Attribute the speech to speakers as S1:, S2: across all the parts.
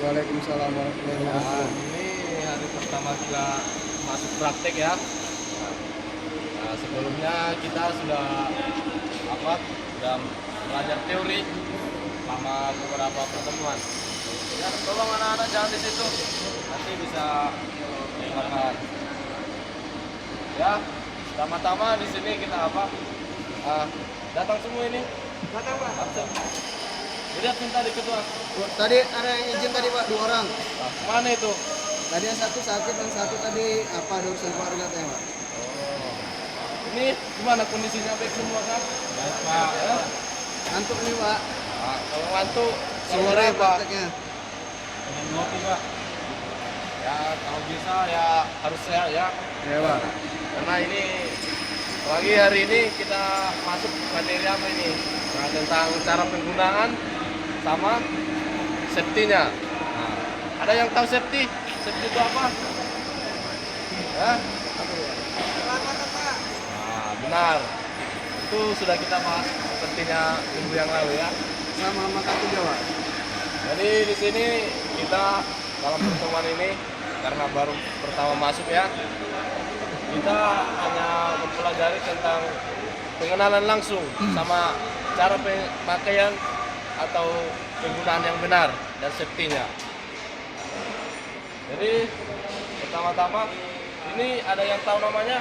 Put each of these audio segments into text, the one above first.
S1: Waalaikumsalam warahmatullahi
S2: Nah,
S1: wabarakatuh.
S2: ini hari pertama kita masuk praktek ya. Nah, sebelumnya kita sudah sudah belajar teori sama beberapa pertemuan. Ya, tolong anak-anak jangan di situ. Nanti bisa makan. Ya, pertama-tama di sini kita Ah, datang semua ini.
S1: Datang Pak.
S2: Absen. Lihat minta di ketua.
S1: Tadi ada yang izin tadi Pak, 2 orang.
S2: Nah, mana itu?
S1: Tadi yang satu sakit, yang satu tadi ada urusan keluarga katanya Pak.
S2: Oh. Ini gimana kondisinya, baik semua kan? Baik Pak. Ya?
S1: Ngantuk nih Pak.
S2: Nah, kalau ngantuk
S1: Sore
S2: apa?
S1: prakteknya.
S2: Minum kopi Pak. Ya kalau bisa ya harus sehat ya.
S1: Iya Pak.
S2: Karena ini lagi hari ini kita masuk materi apa ini? Nah, tentang cara penggunaan sama safety-nya. Nah, ada yang tahu safety? Safety itu apa? Ya? Nah, benar. Itu sudah kita bahas sepertinya minggu yang lalu ya.
S1: Sama makan juga Pak.
S2: Jadi di sini kita dalam pertemuan ini karena baru pertama masuk ya, kita hanya mempelajari tentang pengenalan langsung sama cara pemakaian atau penggunaan yang benar dan safety-nya. Jadi pertama-tama ini ada yang tahu namanya?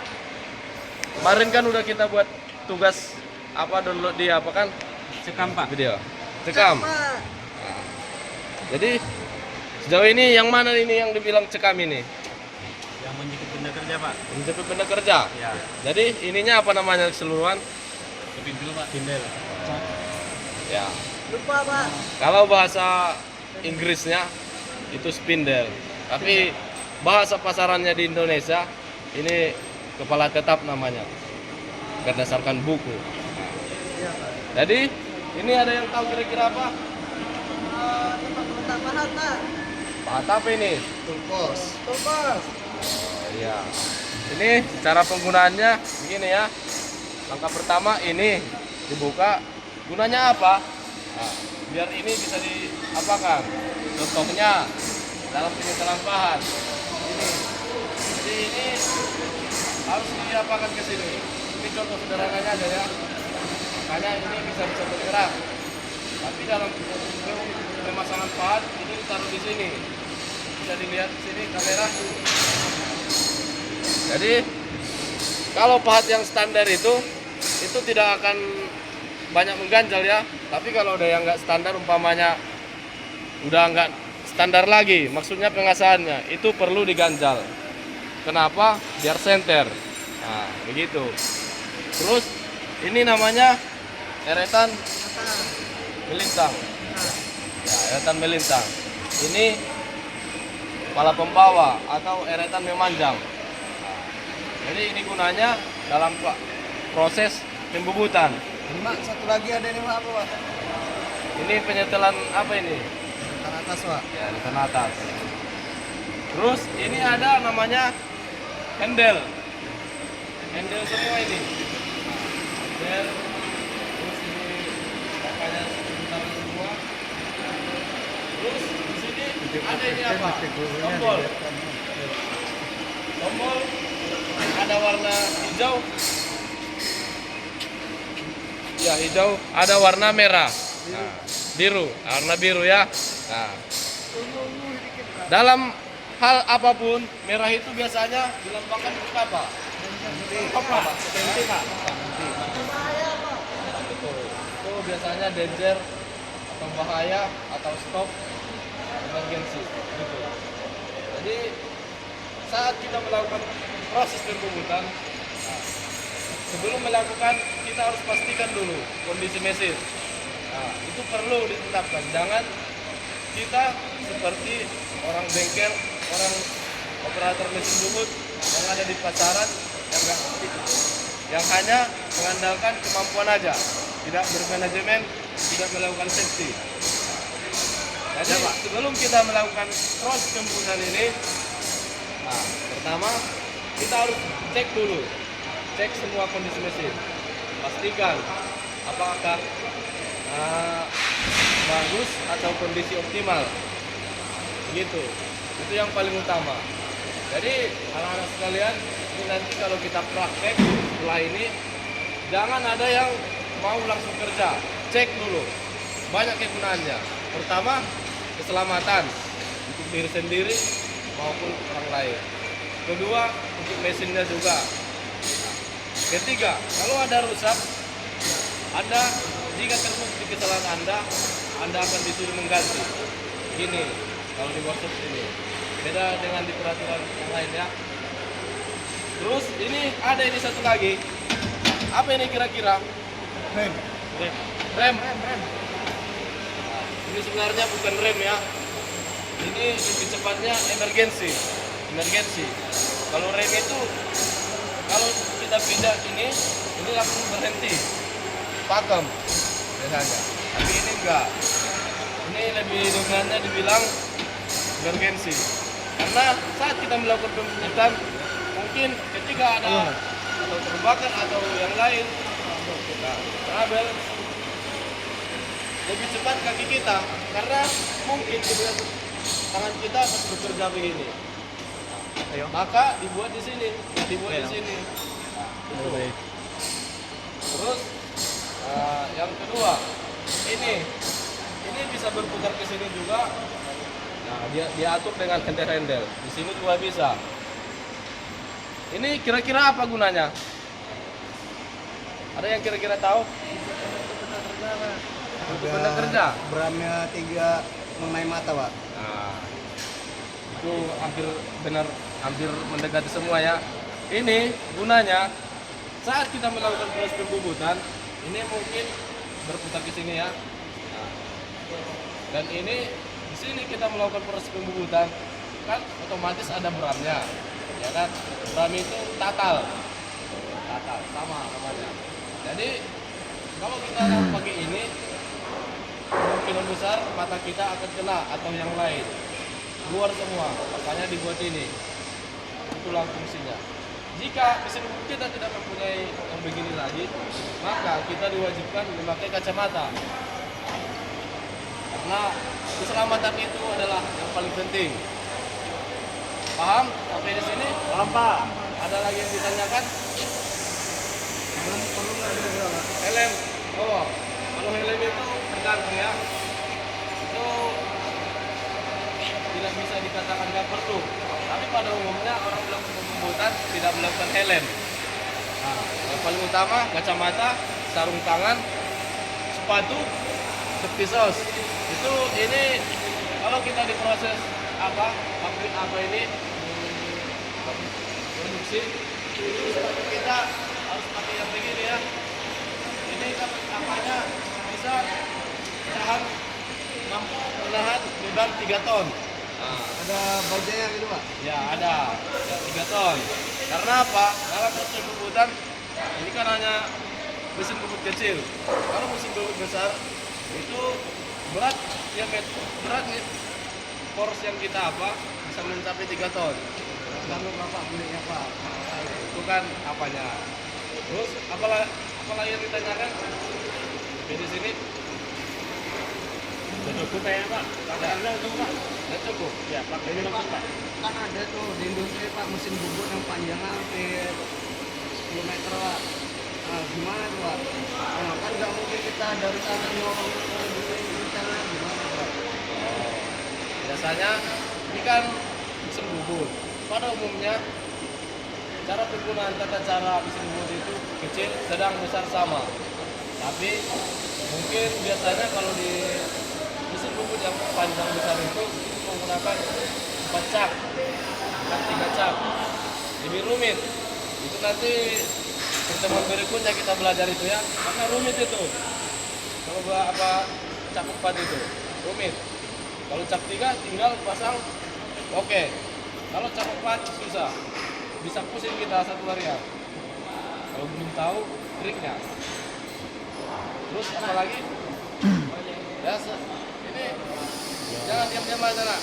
S2: Kemarin kan udah kita buat tugas download di apa kan?
S3: Cekam Pak.
S2: Video. Cekam. Jadi sejauh ini yang mana ini yang dibilang cekam ini?
S3: Yang menjemput benda kerja Pak.
S2: Menjemput benda kerja.
S3: Ya.
S2: Jadi ininya apa namanya keseluruhan?
S3: Kepin dulu Pak. Kindel.
S2: Ya.
S1: Lupa Pak.
S2: Kalau bahasa Inggrisnya itu spindle. Tapi bahasa pasarannya di Indonesia ini kepala tetap namanya. Berdasarkan buku.
S1: Iya Pak.
S2: Jadi ini ada yang tahu kira-kira apa?
S1: Tempat meletak pahat Pak.
S2: Pahat apa ini?
S1: Tulpos. Tulpos.
S2: Iya. Ini cara penggunaannya begini ya. Langkah pertama ini dibuka. Gunanya apa? Nah, biar ini bisa diapakan? Contohnya dalam penyetelan bahan. Ini. Jadi ini harus diapakan ke sini. Ini contoh sederhananya aja ya. Makanya ini bisa bergerak. Tapi dalam pemasangan pahat ini ditaruh di sini. Bisa dilihat di sini kamera. Jadi kalau pahat yang standar itu tidak akan banyak mengganjal ya. Tapi kalau udah yang nggak standar umpamanya udah nggak standar lagi, maksudnya pengasahannya itu perlu diganjal. Kenapa? Biar senter. Nah, begitu. Terus ini namanya eretan melintang. Ya, eretan melintang. Ini kepala pembawa atau eretan memanjang. Jadi ini gunanya dalam proses pembubutan.
S1: Ini Mak, satu lagi ada ini Mak apa Pak?
S2: Ini penyetelan apa ini?
S1: Kan atas Pak.
S2: Ya, di tanah atas. Terus ini ada namanya handle. Handle semua ini. Handle. Terus ini kakaknya sebentar semua. Terus di sini ada ini apa? Tombol. Tombol ada warna hijau. Ya, hijau. Ada warna merah. Nah, biru. Warna biru ya. Nah, dalam hal apapun, merah itu biasanya dilambangkan untuk apa? Apa? Safety, Pak. Betul. Itu biasanya danger atau bahaya atau stop emergency. Gitu. Jadi saat kita melakukan proses pembubutan, sebelum melakukan kita harus pastikan dulu kondisi mesin. Nah, itu perlu ditetapkan. Jangan kita seperti orang bengkel, orang operator mesin bubut yang ada di pasaran yang nggak ngerti, yang hanya mengandalkan kemampuan aja, tidak bermanajemen, tidak melakukan safety. Jadi sebelum kita melakukan proses pembubutan ini, nah, pertama kita harus cek dulu, cek semua kondisi mesin, pastikan apakah bagus atau kondisi optimal. gitu. Itu yang paling utama. Jadi anak-anak sekalian, ini nanti kalau kita praktek setelah ini, jangan ada yang mau langsung kerja. Cek dulu, banyak kegunaannya. Pertama, keselamatan untuk diri sendiri maupun orang lain. Kedua, untuk mesinnya juga. Ketiga, kalau ada rusak, Anda jika terbukti kesalahan Anda akan disuruh mengganti. Gini, kalau di workshop ini beda dengan di peraturan yang lain ya. Terus ini satu lagi. Apa ini kira-kira?
S1: Rem.
S2: Rem. Ini sebenarnya bukan rem ya. Ini lebih cepatnya emergency. Kalau rem itu kalau kita pindah ini langsung berhenti. Pakem biasanya. Tapi ini enggak. Ini lebih dengannya dibilang emergency. Karena saat kita melakukan pembuatan, mungkin ketika ada atau terbakar atau yang lain, trouble lebih cepat kaki kita, karena mungkin tangan kita pas bekerja begini. Maka dibuat di sini, di sini. Terus yang kedua, ini bisa berputar ke sini juga. Nah, dia diatur dengan handle. Di sini juga bisa. Ini kira-kira apa gunanya? Ada yang kira-kira tahu? Untuk benda kerja.
S1: Beramnya 3 mengenai mata, Pak.
S2: Nah, itu hampir mendekati semua ya. Ini gunanya saat kita melakukan proses pembubutan, ini mungkin berputar ke sini ya. Nah, dan ini di sini kita melakukan proses pembubutan, kan otomatis ada beramnya, ya kan? Beram itu tatal sama namanya. Jadi kalau kita pakai ini, kemungkinan besar mata kita akan kena atau yang lain keluar semua, makanya dibuat ini. Itulah fungsinya. Jika mesin bubut kita tidak mempunyai yang begini lagi, maka kita diwajibkan memakai kacamata. Karena keselamatan itu adalah yang paling penting. Paham? Sampai di sini?
S3: Paham, Pak.
S2: Ada lagi yang ditanyakan? Helm. Oh, kalau helm itu tergantung ya. Itu tidak bisa dikatakan nggak perlu. Tapi pada umumnya orang melakukan pembuatan tidak melakukan helm. Nah, yang paling utama kacamata, sarung tangan, sepatu, safety sauce. Itu ini kalau kita diproses pabrik ini produksi, itu sepatu kita harus pakai yang begini ya. Ini kan bisa mampu menahan beban 3 ton. Nah,
S1: Ada bajanya gitu, Pak.
S2: ya ada 3 ton. Karena apa? Dalam proses pembuatan ini kan hanya mesin bubut kecil. Kalau mesin bubut besar itu berat nih force yang kita bisa mencapai 3 ton.
S1: Lalu Bapak belinya, Pak.
S2: Itu kan apanya. Terus apalagi yang ditanyakan? Di sini
S3: Cukup ya, Pak. Ada cukup, Pak.
S2: udah cukup.
S3: Ya, Pak. Ini langsung, Pak.
S1: Kan ada tuh di industri, Pak, mesin bubut yang panjangnya hampir 10 meter, Pak. Nah, gimana tuh, Pak? Nah, kan nggak mungkin kita dari sana nyolong ke sana, gimana, Pak?
S2: Biasanya ini kan mesin bubut. Pada umumnya cara penggunaan tata cara mesin bubut itu kecil, sedang, besar sama. Tapi mungkin biasanya kalau di mesin bubut yang panjang besar itu menggunakan 4 cak, bukan 3 cak. Lebih rumit. Itu nanti pertemuan berikutnya kita belajar itu ya. Karena rumit itu. Kalau cak 4 itu rumit. Kalau cak 3 tinggal pasang oke. Kalau cak 4 susah. Bisa pusing kita satu harian. Kalau belum tahu triknya. Terus apa lagi? Ya, ini jangan diam-diam aja nak.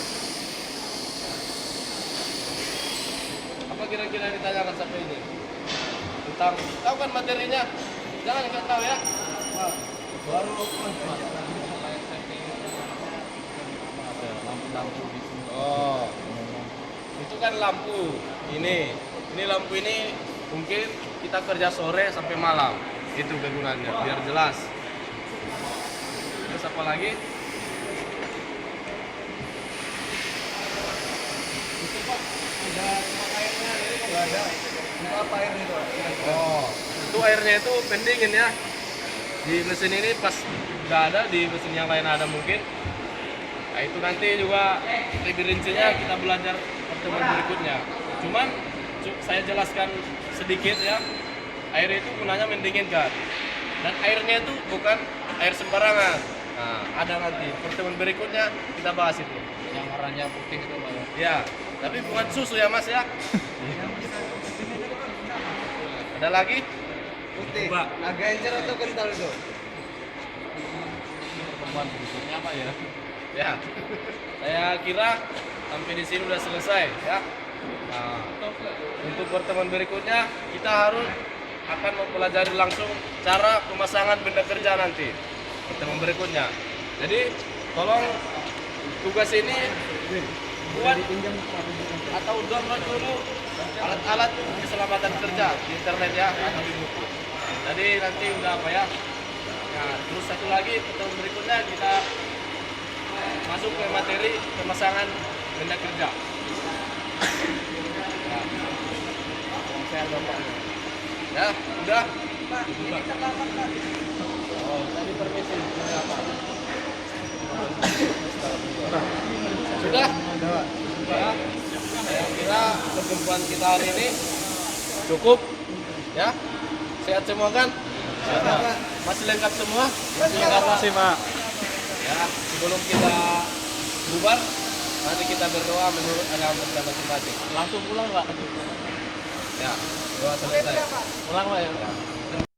S2: Apa kira-kira ditanyakan sampai ini? Tentang, tahu kan materinya? Jangan nggak tahu ya.
S1: Pak, baru
S2: Lampu-lampu di sini. Oh kan lampu ini lampu ini mungkin kita kerja sore sampai malam, itu kegunaannya biar jelas. Terus apa lagi?
S1: Itu Pak, ada tempat airnya, ini kok nggak ada. Untuk apa airnya itu?
S2: Oh, itu airnya itu pendingin ya. Di mesin ini pas nggak ada, di mesin yang lain ada mungkin. Nah itu nanti juga lebih rincinya kita belajar pertemuan berikutnya. Cuman saya jelaskan sedikit ya. Air itu gunanya mendinginkan. Dan airnya itu bukan air sembarangan. Nah, ada nanti pertemuan berikutnya kita bahas itu.
S4: Yang warnanya putih itu Pak.
S2: Ya, tapi bukan susu ya Mas ya. Ada lagi?
S1: Putih,
S2: Coba.
S1: agak encer atau kental itu?
S4: Pertemuan berikutnya Pak ya.
S2: Ya, saya kira sampai di sini udah selesai ya. Nah, untuk pertemuan berikutnya kita akan mempelajari langsung cara pemasangan benda kerja nanti. Pertemuan berikutnya. Jadi tolong tugas ini buat atau download dulu alat-alat keselamatan kerja di internet ya atau di buku. Jadi nanti udah apa ya? Nah, terus satu lagi pertemuan berikutnya kita masuk ke materi pemasangan benda kerja. Ya. Saya bapaknya. Ya, udah. Oh, tadi permisi. Sudah? Ya. Saya kira pertemuan kita hari ini cukup. Ya. Sehat semua kan? Masih lengkap semua? Masih lengkap masih, Pak. Ya, sebelum kita bubar, nanti kita berdoa menurut agama kita masing-masing.
S4: Langsung pulang Pak.
S2: Ya, doa selesai.
S4: Pulang Pak ya.